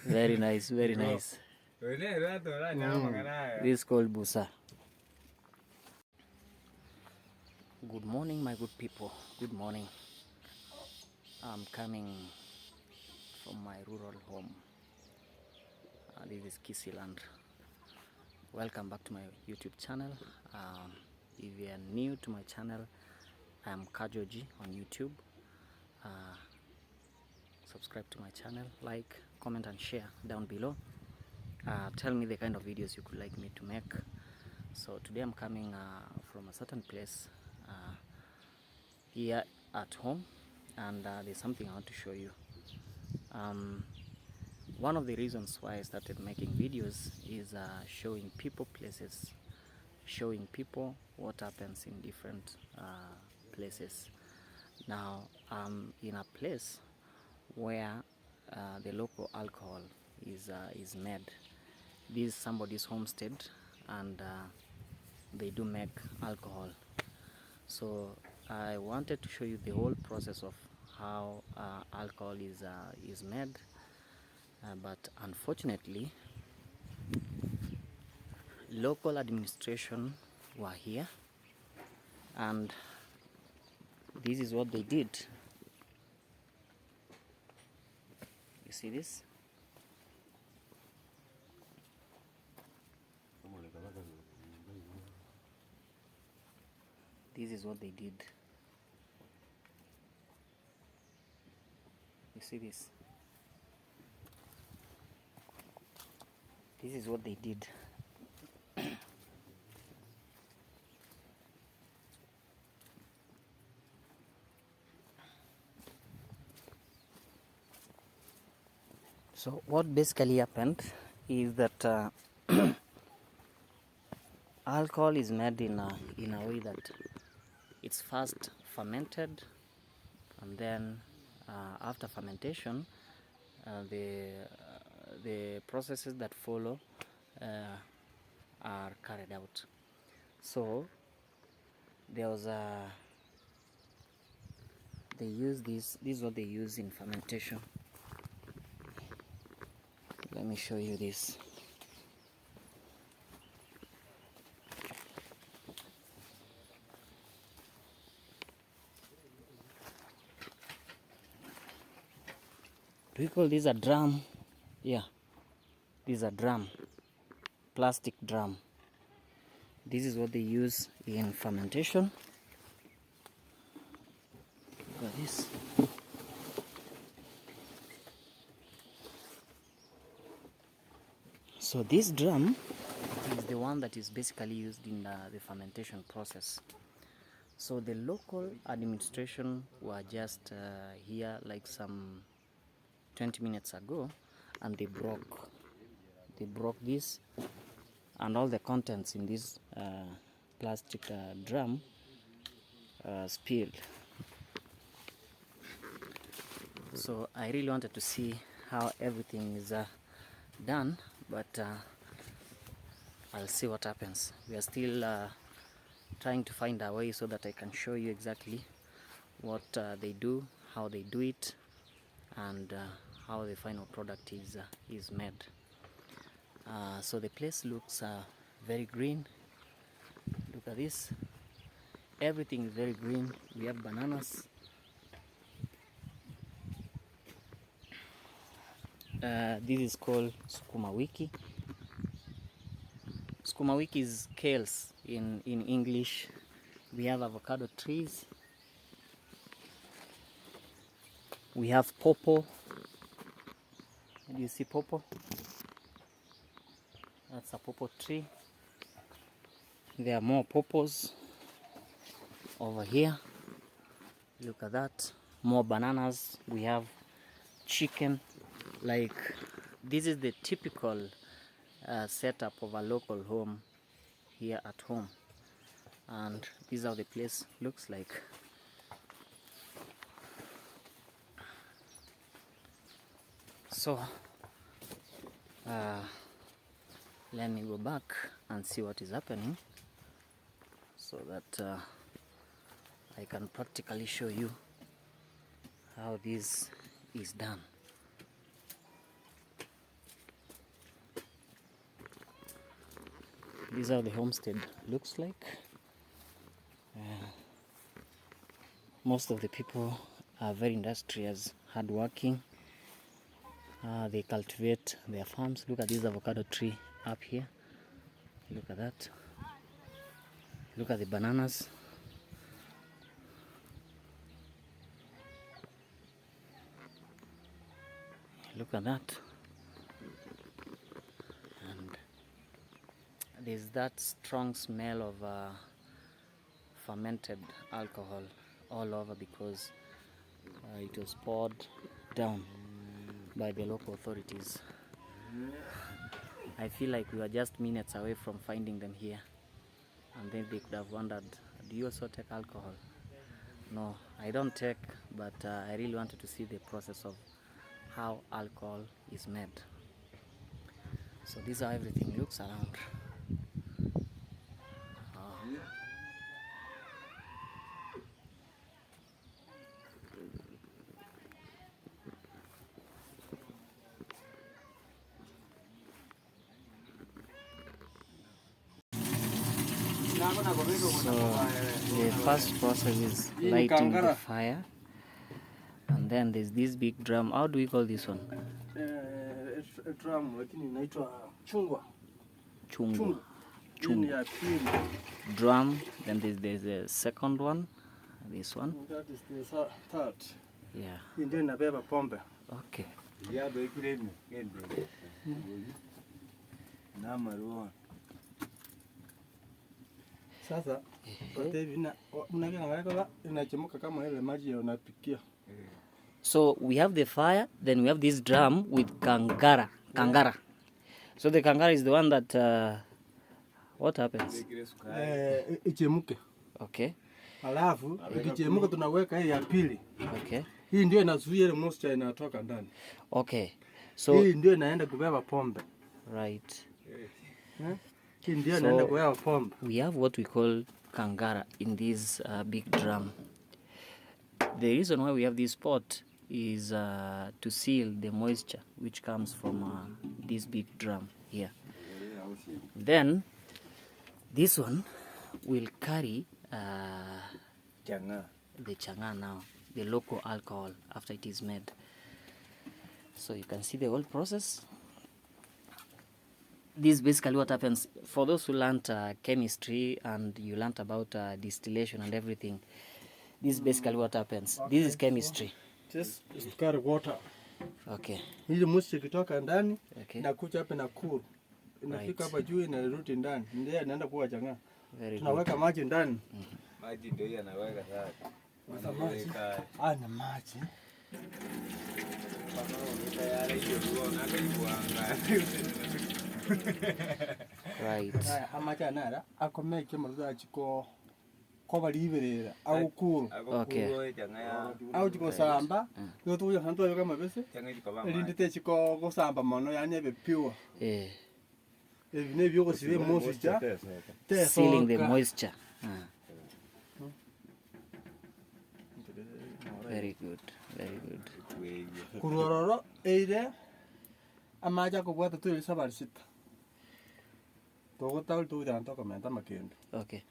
Very nice, very nice. This is called busa. Good morning, my good people. Good morning. I'm coming from my rural home. This is Kisiland. Welcome back to my YouTube channel. If you are new to my channel, I am Kajoji on YouTube. Subscribe to my channel, like, comment and share down below. Tell me the kind of videos you could like me to make. So today I'm coming from a certain place here at home, and there's something I want to show you. One of the reasons why I started making videos is showing people places, showing people what happens in different places. Now I'm in a place where the local alcohol is made. This is somebody's homestead, and they do make alcohol. So I wanted to show you the whole process of how alcohol is made, but unfortunately local administration were here, and this is what they did. You see this? This is what they did. You see this? This is what they did. So what basically happened is that alcohol is made in a way that it's first fermented, and then after fermentation, the processes that follow are carried out. So there was they use this is what they use in fermentation. Let me show you this. Do we call this a drum? Yeah, this is a drum, plastic drum. This is what they use in fermentation. Look at this. So this drum is the one that is basically used in the fermentation process. So the local administration were just here like some 20 minutes ago, and they broke this, and all the contents in this plastic drum spilled. So I really wanted to see how everything is done, but I'll see what happens. We are still trying to find a way so that I can show you exactly what they do, how they do it, and how the final product is made. So the place looks very green. Look at this. Everything is very green. We have bananas. This is called sukuma wiki. Sukuma wiki is kales in English. We have avocado trees. We have pawpaw. Do you see pawpaw? That's a pawpaw tree. There are more pawpaws over here. Look at that. More bananas. We have chicken. Like, this is the typical setup of a local home here at home, and this is how the place looks like. So let me go back and see what is happening so that I can practically show you how this is done. This is how the homestead looks like. Most of the people are very industrious, hardworking. They cultivate their farms. Look at this avocado tree up here. Look at that. Look at the bananas. Look at that. And there's that strong smell of fermented alcohol all over because it was poured down by the local authorities. I feel like we were just minutes away from finding them here, and then they could have wondered, do you also take alcohol? No, I don't take, but I really wanted to see the process of how alcohol is made. So this is how everything looks around. So the first process is lighting the fire, and then there's this big drum. How do we call this one? Drum, lakini inaitwa chungwa. Chungwa. Drum. Then there's a second one. This one. That is the third. Yeah. Ndio inabeba pombe. Okay. Sasa inachemka kama ile maji unapikia. So we have the fire, then we have this drum with kangara. So the kangara is the one that what happens? Ichemuke. Okay. Alafu ikichemuka tunaweka hii ya pili. Okay. Hii ndio inazuia ile moisture inatoka ndani. Okay. So hii ndio inaenda kubeba pombe. Right. Hii ndio inaenda kubeba pombe. We have what we call kangara in this big drum. The reason why we have this pot is to seal the moisture which comes from this big drum here. Then this one will carry Chang'Aa. the Chang'Aa now, the local alcohol after it is made. So you can see the whole process. This is basically what happens. For those who learned chemistry and you learned about distillation and everything, this is basically what happens. Okay. This is chemistry. Just carry water. Okay. Hili moisture ikitoka ndani, Okay. na kucha hapa na cool. Inafika hapa juu inarudi ndani. Ndio inaenda kuwa Chang'Aa. Tunaweka maji ndani. Maji ndio yanaweka sasa. Ana maji. Right. Amacha nara akomeke maruga chiko koba liberera au cool. Okay. Au chiko samba. Yo tu yo hantu yo kama bese. Elinde te chiko go samba mono yani ebe pure. Evine byo sibe moisture. Sealing the moisture. Very good. Very good. Kurororo eire amaja ko bwata tu ile sabari sita. Togota tu ya ntoko menta makendo. Okay.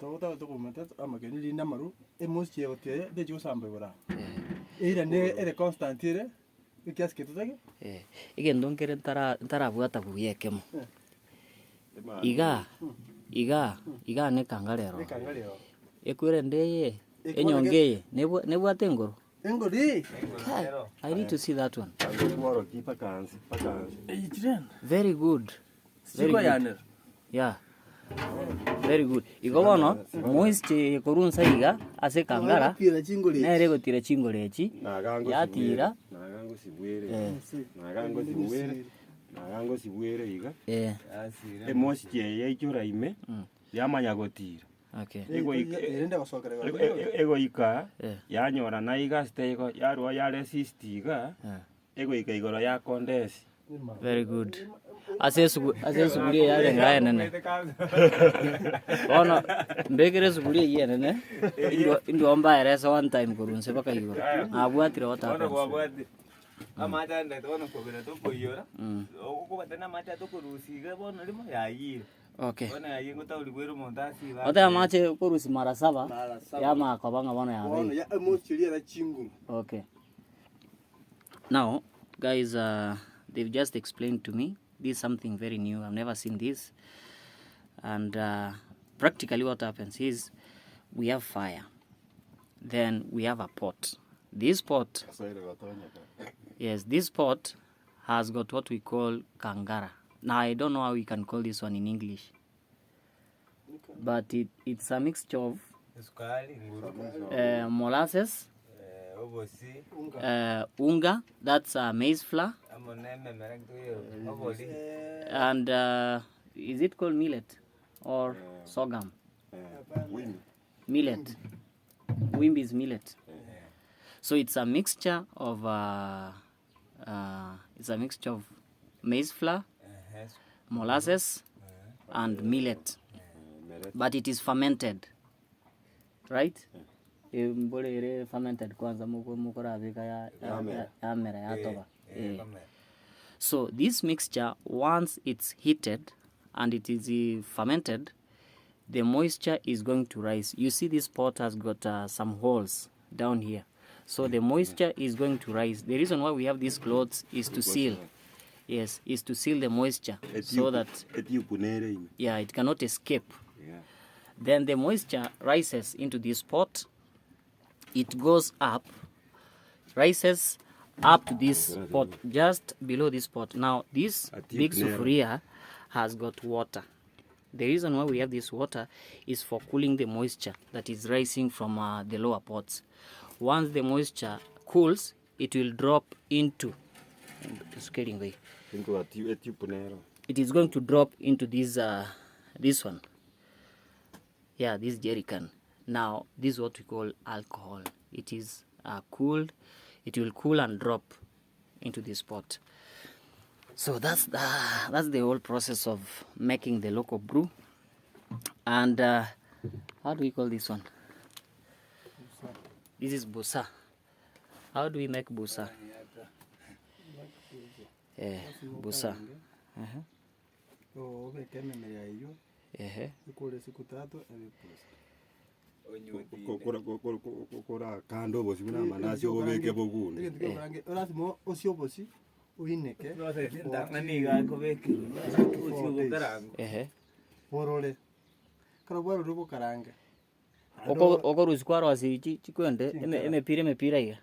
Togota tu ko menta amakendo linda maru e moisture otie de jo samba bora. Eire ne ere constantire ikiasi kitu take? Igen donkere ntara bwata buyekemo. Iga ne kangarero. Ne kangarero. Ekwere ndeye enyongeye nebwate ngoro. Engori. I need to see that one. Pakansi. Very good. Very good. Good. Yeah. Very good. Igobono moisture korunsa iga ase kangara. Nere gotira chingorechi. Yatira. Nagango sibwere iga. Moisture yaichura ime. Yamanya gotira. Okay. Ego ika yanyora na iga stego yarwa ya resist iga ego ika igoro ya condense. Very good. ase suguria yale ngaya nene. Ono mbegere suguria ye nene. Ndio mbaeresa one time kurunse baka yoro. Abwatire what happened. Amata ndo ono kobera to koyora. Okubatana mata to kurusiga bono limo yayi. Okay. Bona yayi ngota uligwero montasi ba. Ote amache kurusi mara 7 ya makobanga bono ya. Bono ya emochilia na chingu. Okay. Now, guys, they've just explained to me. This is something very new. I've never seen this. And practically what happens is we have fire. Then we have a pot. This pot, yes, this pot has got what we call Chang'Aa. Now, I don't know how we can call this one in English. But it's a mixture of molasses, unga, that's maize flour, and is it called millet or sorghum? Millet. Wimbi is millet. So it's a mixture of maize flour, molasses, and millet. But it is fermented, right? Fermented kwanza mukora vika ya mera ya toba. So this mixture, once it's heated and it is fermented, the moisture is going to rise. You see this pot has got some holes down here. So the moisture is going to rise. The reason why we have these cloths is to seal. Yes, is to seal the moisture so that it cannot escape. Yeah. Then the moisture rises into this pot. It goes up, rises up to this pot, just below this pot. Now this big sufuria has got water. The reason why we have this water is for cooling the moisture that is rising from the lower pots. Once the moisture cools, it will drop into it is going to drop into this one. Yeah, this jerry can. Now, this is what we call alcohol. It is cooled. It will cool and drop into this pot. So that's the whole process of making the local brew. And how do we call this one? This is busa. How do we make busa? Busa. Kora kando bosi na manasi obeke bogunde. Lazima osio bosi uineke. Nani ga kobeke. Osio karanga. Borole. Kara bwaro rubo karanga. Oko rusikwaro asi chikwende emepira iga.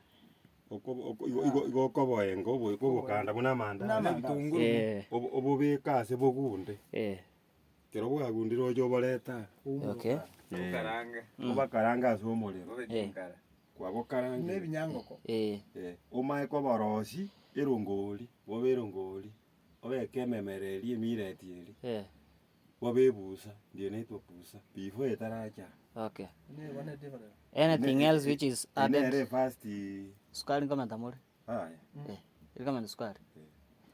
Oko koboyengo bobo kanda muna manda. Bitunguru. Obobeka se bogunde. Kero bwagundiro ojo boleta. Okay. Karanga. Oba karanga so molero. Kwa bo karanga. Nebinyangoko. Omae ko borosi irongoli, boberongoli. Obe kememereri emiretieri. Wabebusa, ndio naitwa busa. Before etaracha. Okay. Anything else which is added? First sukari kama tamore. Haya. Ile kama sukari.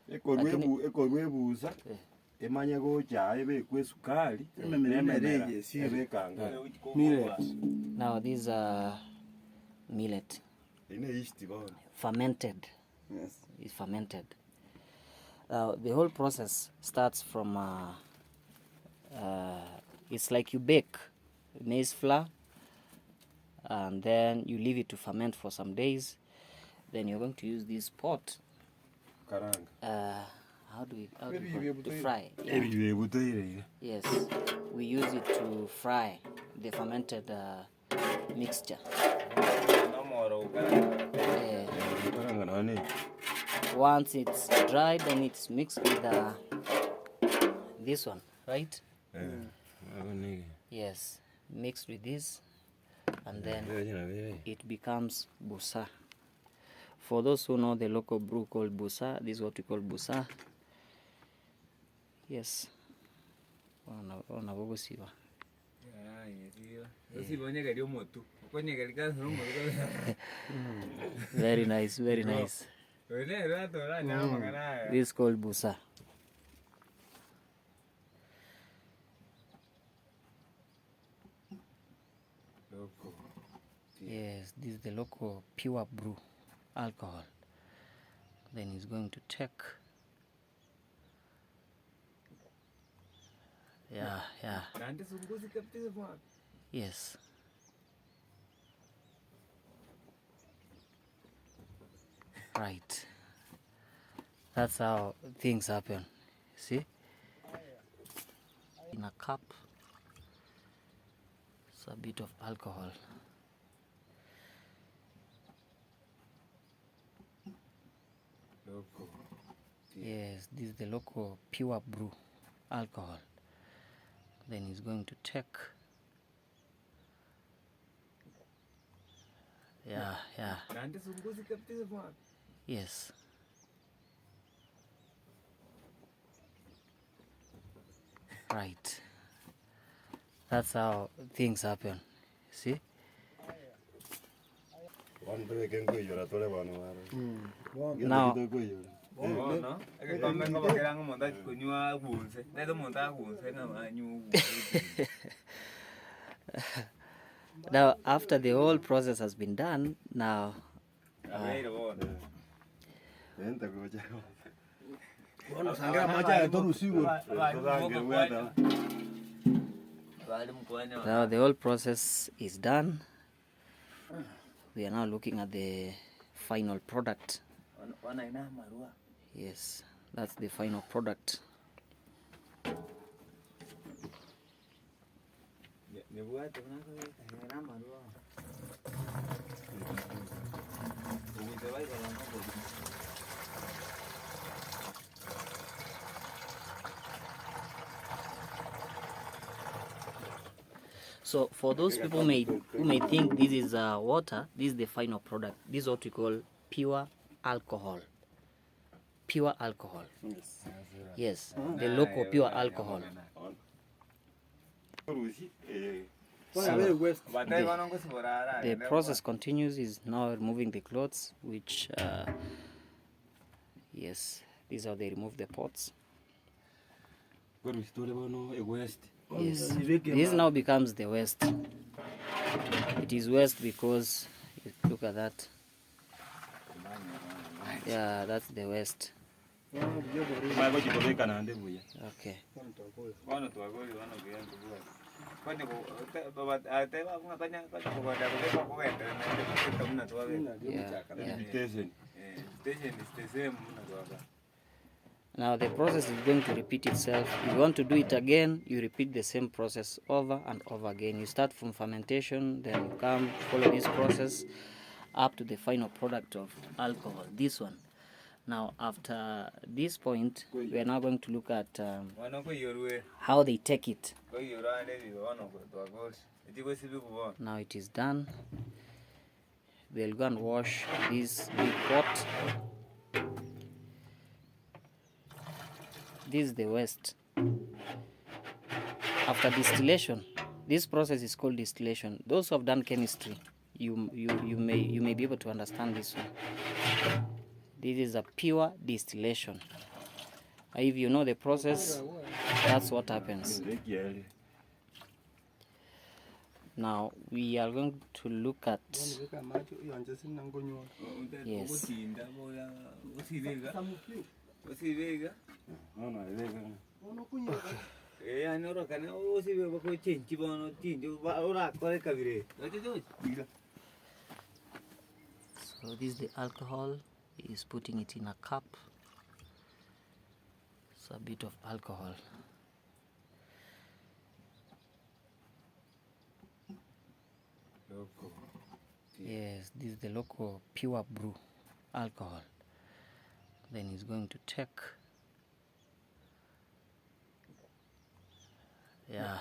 Ekorwebusa. Emanya gocha ebe kwe sukari. Ememereye si ebe kanga. Millet. Now these are millet. Fermented. Yes. It's fermented. The whole process starts from it's like you bake maize flour and then you leave it to ferment for some days. Then you're going to use this pot. How do we to fry? Yeah. Yes, we use it to fry the fermented mixture. Once it's dried, then it's mixed with this one, right? Yes, mixed with this, and then it becomes busa. For those who know the local brew called busa, this is what we call busa. Yes. Very nice, very nice. This is called busa. Yes, this is the local pure brew alcohol. Then he's going to take. Yeah. Yes. Right. That's how things happen. See? In a cup, it's a bit of alcohol. Local. Yes, this is the local pure brew alcohol. Then he's going to take. Yeah. Yes. Right. That's how things happen. See? Now, now after the whole process has been done, now now the whole process is done. We are now looking at the final product. Yes, that's the final product. So for those people who may think this is water, this is the final product. This is what we call pure alcohol. Pure alcohol. Yes, the local pure alcohol. So the process continues. Is now removing the clothes, which yes, these are they remove the pots. Yes, this now becomes the waste. It is waste because look at that. Yeah, that's the waste. Okay. Now the process is going to repeat itself. If you want to do it again, you repeat the same process over and over again. You start from fermentation, then you come follow this process up to the final product of alcohol, this one. Now after this point, we are now going to look at how they take it. Now it is done. They'll go and wash this big pot. This is the waste. After distillation, this process is called distillation. Those who have done chemistry, you may be able to understand this one. This is a pure distillation. If you know the process, that's what happens. Now we are going to look at yes. So this is the alcohol. He is putting it in a cup. It's a bit of alcohol. Local. Yes, this is the local pure brew alcohol. Then he's going to take. Yeah.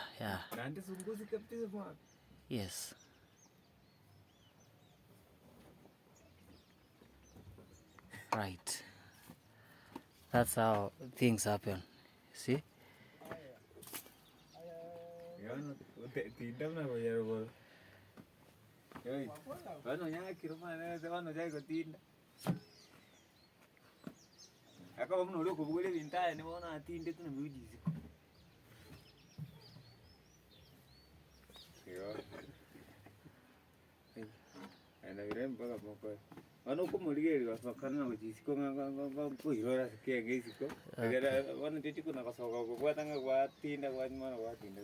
Yes. Right. That's how things happen. See? And I remember Moko. I know Comolier was a canal with his going to Kiko. I get one to go to what I'm a what in a one man what in the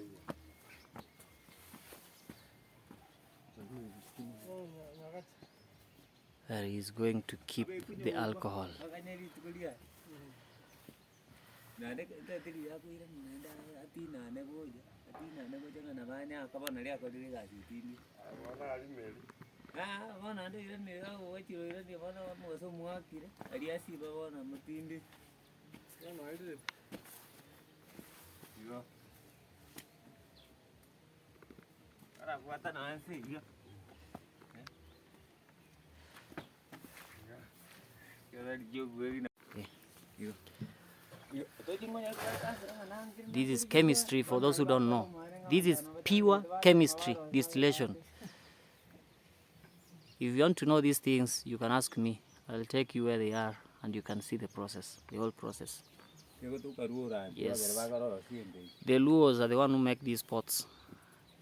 That is going to keep the alcohol. This is chemistry for those who don't know. This is pure chemistry, distillation. If you want to know these things, you can ask me. I'll take you where they are and you can see the process, the whole process. Yes. The Luos are the one who make these pots.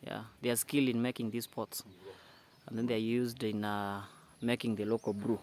Yeah, they are skilled in making these pots. And then they are used in making the local brew.